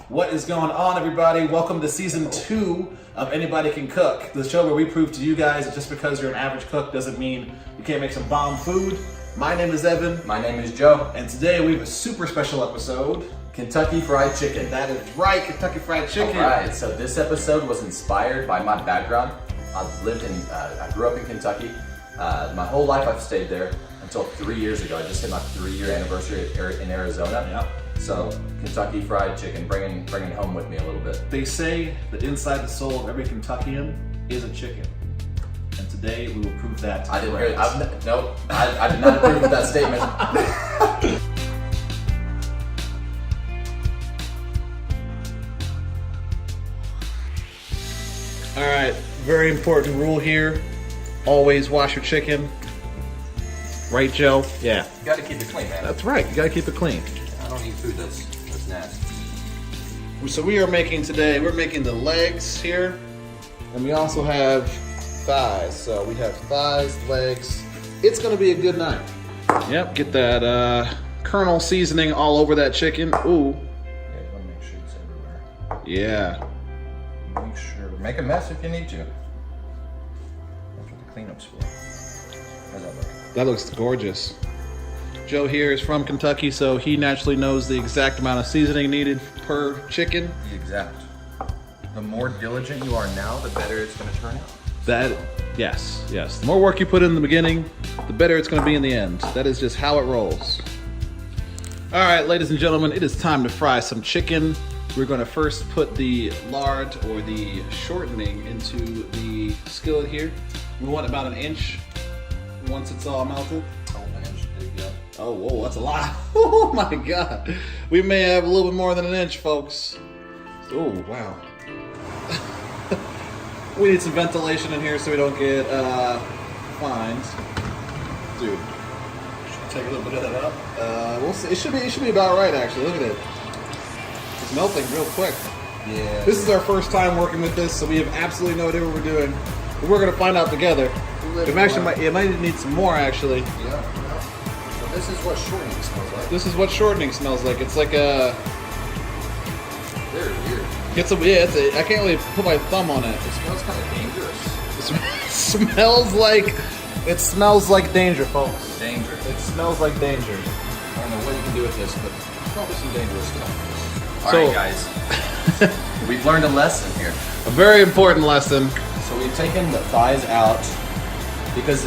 What is going on, everybody? Welcome to season 2 of Anybody Can Cook, the show where we prove to you guys that just because you're an average cook doesn't mean you can't make some bomb food. My name is Evan. My name is Joe. And today we have a super special episode. Kentucky Fried Chicken. That is right, Kentucky Fried Chicken. Alright, so this episode was inspired by my background. I grew up in Kentucky. My whole life I've stayed there until 3 years ago. I just hit my 3-year anniversary in Arizona. Yep. So Kentucky Fried Chicken, bringing home with me a little bit. They say that inside the soul of every Kentuckian is a chicken. And today we will prove that. I didn't hear it. Nope, I did not agree with that statement. All right, very important rule here. Always wash your chicken. Right, Joe? Yeah. You gotta keep it clean, man. That's right, you gotta keep it clean. I don't eat food that's nasty. So we're making the legs here, and we also have thighs. So we have thighs, legs. It's gonna be a good night. Yep, get that Colonel seasoning all over that chicken. Ooh. Yeah, you wanna make sure it's everywhere. Yeah. Make sure. Make a mess if you need to. That's what the cleanup's for. How's that look? That looks gorgeous. Joe here is from Kentucky, so he naturally knows the exact amount of seasoning needed per chicken. The exact. The more diligent you are now, the better it's going to turn out. Yes. The more work you put in the beginning, the better it's going to be in the end. That is just how it rolls. All right, ladies and gentlemen, it is time to fry some chicken. We're going to first put the lard or the shortening into the skillet here. We want about 1 inch once it's all melted. Oh, 1 inch. There you go. Oh, whoa, that's a lot. Oh my God. We may have a little bit more than 1 inch, folks. Oh, wow. We need some ventilation in here so we don't get fined. Dude, should I take a little bit of that up? We'll see. It should be about right, actually. Look at it. It's melting real quick. Yeah. This is our first time working with this, so we have absolutely no idea what we're doing. But we're gonna find out together. It might need some more, actually. Yeah. So this is what shortening smells like. This is what shortening smells like. It's like a. Very weird. I can't really put my thumb on it. It smells kind of dangerous. It smells like danger, folks. Danger. It smells like danger. I don't know what you can do with this, but probably some dangerous stuff. So- Alright, guys. We've learned a lesson here. A very important lesson. So we've taken the thighs out because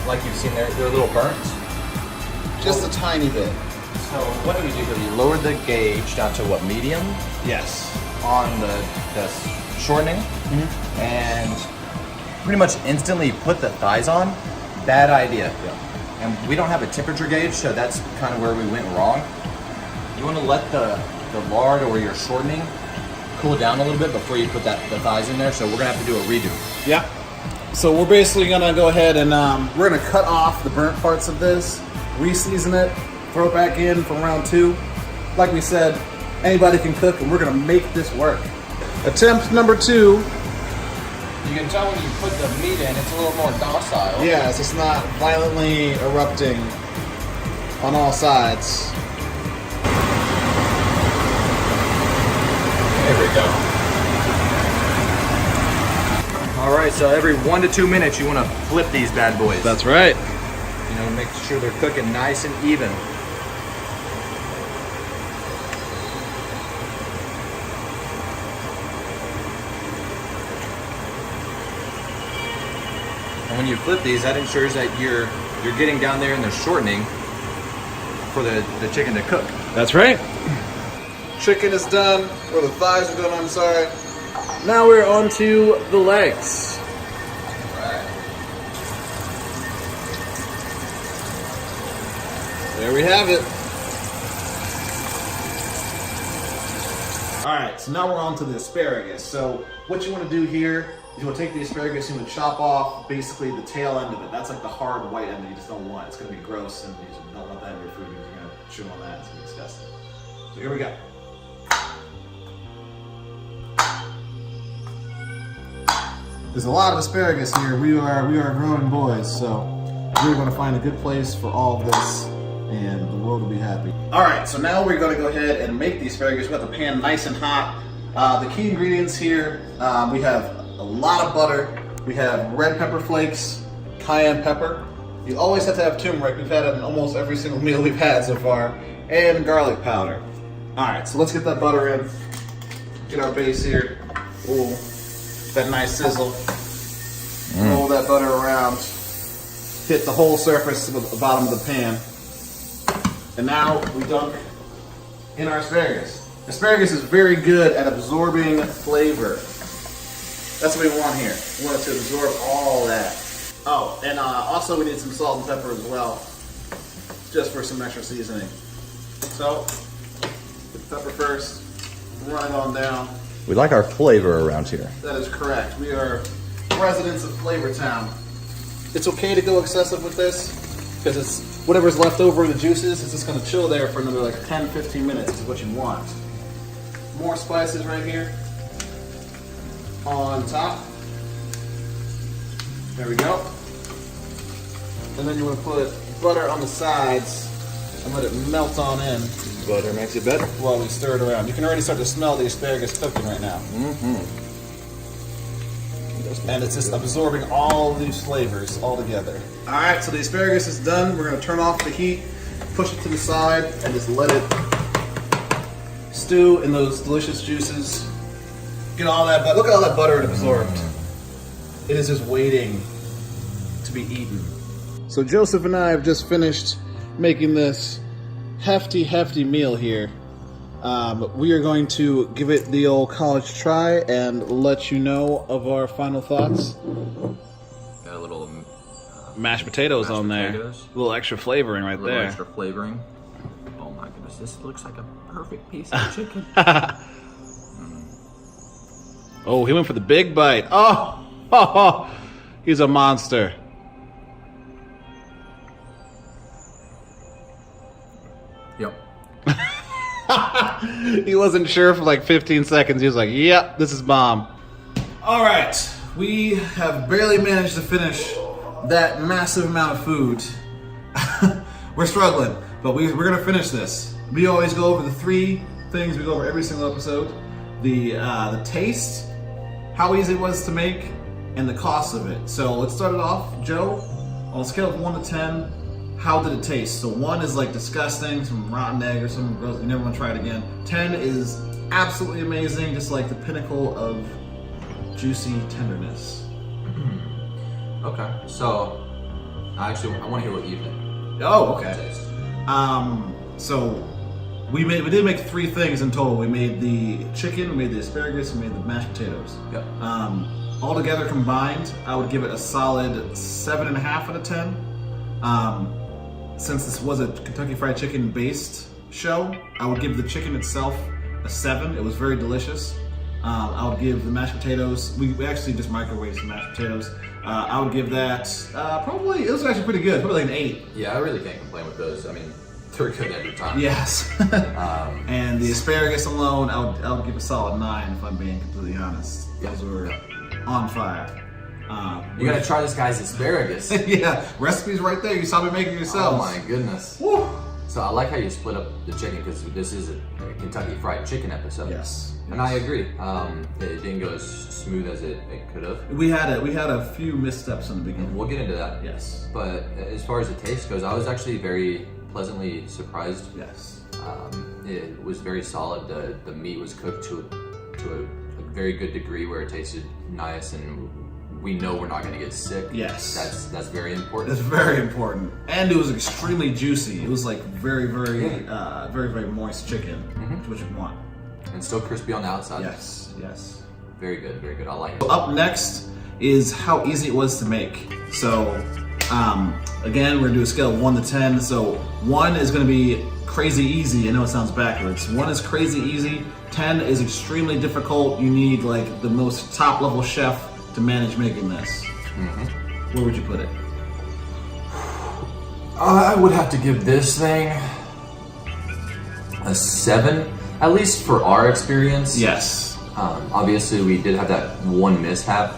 like you've seen they're a little burnt. Just a tiny bit. So what do we do here? We lowered the gauge down to what, medium Yes. on the shortening, and pretty much instantly put the thighs on. Bad idea. Yeah. And we don't have a temperature gauge, so that's kind of where we went wrong. You want to let the lard or your shortening cool down a little bit before you put the thighs in there, so we're gonna have to do a redo. Yeah. So we're basically gonna go ahead and we're gonna cut off the burnt parts of this, re-season it, throw it back in from round 2. Like we said, anybody can cook, and we're gonna make this work. Attempt number 2. You can tell when you put the meat in, it's a little more docile. Yes, it's not violently erupting on all sides. There we go. All right, so every 1 to 2 minutes, you want to flip these bad boys. That's right. You know, make sure they're cooking nice and even. And when you flip these, that ensures that you're getting down there and they're shortening for the chicken to cook. That's right. Chicken is done, or the thighs are done, I'm sorry. Now we're on to the legs. Right. There we have it. All right, so now we're on to the asparagus. So what you want to do here is you want to take the asparagus and you want to chop off basically the tail end of it. That's like the hard white end that you just don't want. It's going to be gross, and you just don't want that in your food because you're going to chew on that. It's going to be disgusting. So here we go. There's a lot of asparagus here. We are growing boys, so we're going to find a good place for all of this and the world will be happy. All right, so now we're gonna go ahead and make the asparagus. We got the pan nice and hot. The key ingredients here, we have a lot of butter. We have red pepper flakes, cayenne pepper. You always have to have turmeric. We've had it in almost every single meal we've had so far, and garlic powder. All right, so let's get that butter in. Get our base here. Ooh, that nice sizzle. Roll that butter around. Hit the whole surface of the bottom of the pan. And now we dunk in our asparagus. Asparagus is very good at absorbing flavor. That's what we want here. We want it to absorb all that. Oh, and also we need some salt and pepper as well, just for some extra seasoning. So, get the pepper first, run it on down. We like our flavor around here. That is correct. We are residents of Flavor Town. It's okay to go excessive with this, because it's whatever's left over of the juices, it's just going to chill there for another like 10-15 minutes is what you want. More spices right here on top. There we go. And then you want to put butter on the sides and let it melt on in. Butter makes it better. While we stir it around. You can already start to smell the asparagus cooking right now. And it's just absorbing all these flavors all together. All right, so the asparagus is done. We're going to turn off the heat, push it to the side, and just let it stew in those delicious juices. Get all that butter. Look at all that butter it absorbed. It is just waiting to be eaten. So Joseph and I have just finished making this hefty meal here. We are going to give it the old college try and let you know of our final thoughts. Got a little mashed potatoes on there. Potatoes. A little extra flavoring right a little there. extra flavoring. Oh my goodness, this looks like a perfect piece of chicken. Oh, he went for the big bite. Oh, he's a monster. Yep. He wasn't sure for like 15 seconds. He was like, yep, this is bomb. All right, we have barely managed to finish that massive amount of food. We're struggling, but we're gonna finish this. We always go over the 3 things we go over every single episode. The taste, how easy it was to make, and the cost of it. So let's start it off. Joe, on a scale of 1 to 10, how did it taste? So 1 is like disgusting, some rotten egg or something gross, you never want to try it again. 10 is absolutely amazing, just like the pinnacle of juicy tenderness. Okay, so I want to hear what you think. Oh, okay. So we did make 3 things in total. We made the chicken, we made the asparagus, we made the mashed potatoes. Yep. All together combined, I would give it a solid 7.5 out of 10. Since this was a Kentucky Fried Chicken based show, I would give the chicken itself a 7. It was very delicious. I would give the mashed potatoes, we actually just microwaved some mashed potatoes. I would give that, probably, it was actually pretty good, probably like an 8. Yeah, I really can't complain with those. I mean, they're good every time. Yes. And the asparagus alone, I would give a solid 9 if I'm being completely honest. Those were on fire. You gotta try this guy's asparagus. Yeah, recipes right there. You saw me making yourselves. Oh my goodness. Woo. So I like how you split up the chicken because this is a Kentucky Fried Chicken episode. Yes. And I agree. It didn't go as smooth as it could have. We had a few missteps in the beginning. We'll get into that. Yes. But as far as the taste goes, I was actually very pleasantly surprised. Yes. It was very solid. The meat was cooked to a very good degree where it tasted nice, and we know we're not going to get sick. Yes. That's very important. That's very important. And it was extremely juicy. It was like very moist chicken, which you want. And still crispy on the outside. Yes. Yes. Very good. Very good. I like it. Up next is how easy it was to make. So, again, we're gonna do a scale of 1 to 10. So 1 is gonna be crazy easy. I know it sounds backwards. 1 is crazy easy. 10 is extremely difficult. You need like the most top level chef to manage making this. Where would you put it? I would have to give this thing a 7, at least for our experience. Yes. Obviously, we did have that one mishap.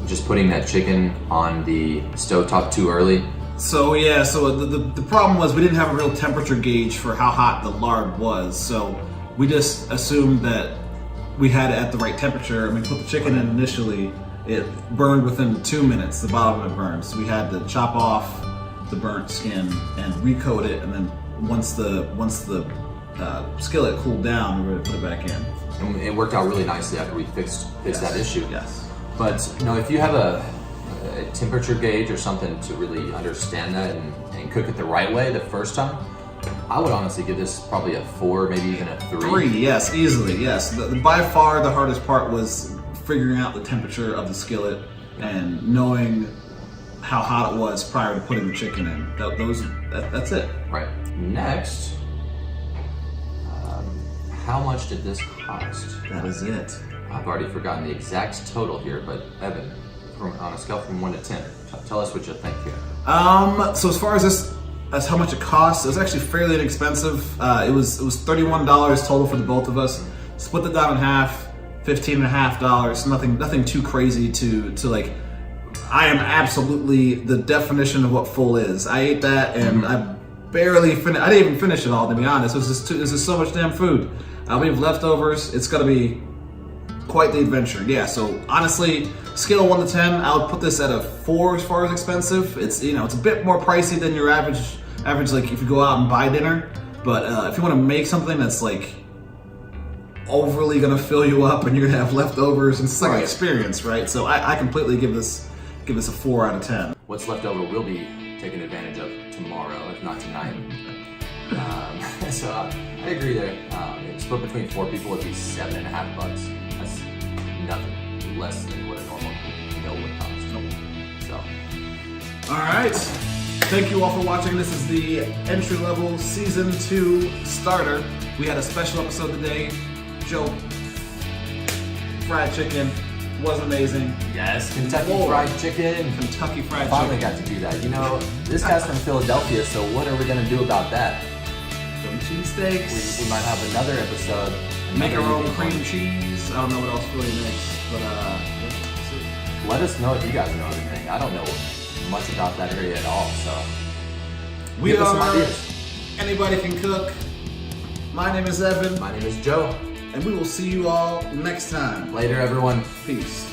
Just putting that chicken on the stovetop too early. So the problem was we didn't have a real temperature gauge for how hot the lard was, so we just assumed that we had it at the right temperature. And we put the chicken in initially, it burned within 2 minutes, the bottom of it burned. So we had to chop off the burnt skin and recoat it, and then once the skillet cooled down, we were ready to put it back in. And it worked out really nicely after we fixed that issue. Yes. But if you have a temperature gauge or something to really understand that and cook it the right way the first time, I would honestly give this probably a 4, maybe even a 3. 3, yes, easily, yes. By far the hardest part was figuring out the temperature of the skillet and knowing how hot it was prior to putting the chicken in. That's it. Right. Next, how much did this cost? That is it. I've already forgotten the exact total here, but Evan, on a scale from 1 to 10, tell us what you think here. So as far as how much it costs, it was actually fairly inexpensive. It was $31 total for the both of us. Split it down in half, $15.50. Nothing too crazy to like. I am absolutely the definition of what full is. I ate that and I barely finished. I didn't even finish it all, to be honest. It was just so much damn food. We have leftovers. It's gonna be quite the adventure. Yeah. So honestly, scale 1 to 10, I would put this at a 4 as far as expensive. It's it's a bit more pricey than your average like if you go out and buy dinner. But if you want to make something that's like overly gonna fill you up and you're gonna have leftovers, and it's like an experience, right? So I completely give this a 4 out of 10. What's left over will be taken advantage of tomorrow, if not tonight. So I agree there. Split between 4 people would be $7.50. That's nothing less than what a normal meal would cost. So, all right. Thank you all for watching. This is the entry level season 2 starter. We had a special episode today. Joe, fried chicken was amazing. Yes, Kentucky Fried Chicken. Kentucky Fried Finally Chicken. got to do that. This guy's from Philadelphia, so what are we gonna do about that? Philly cheesesteaks. We might have another episode. Make our own cream cheese. I don't know what else Philly makes, but let's see. Let us know if you guys know anything. I don't know much about that area at all, so We give us some are ideas. Anybody Can Cook. My name is Evan, My name is Joe. and we will see you all next time. Later, everyone. Peace.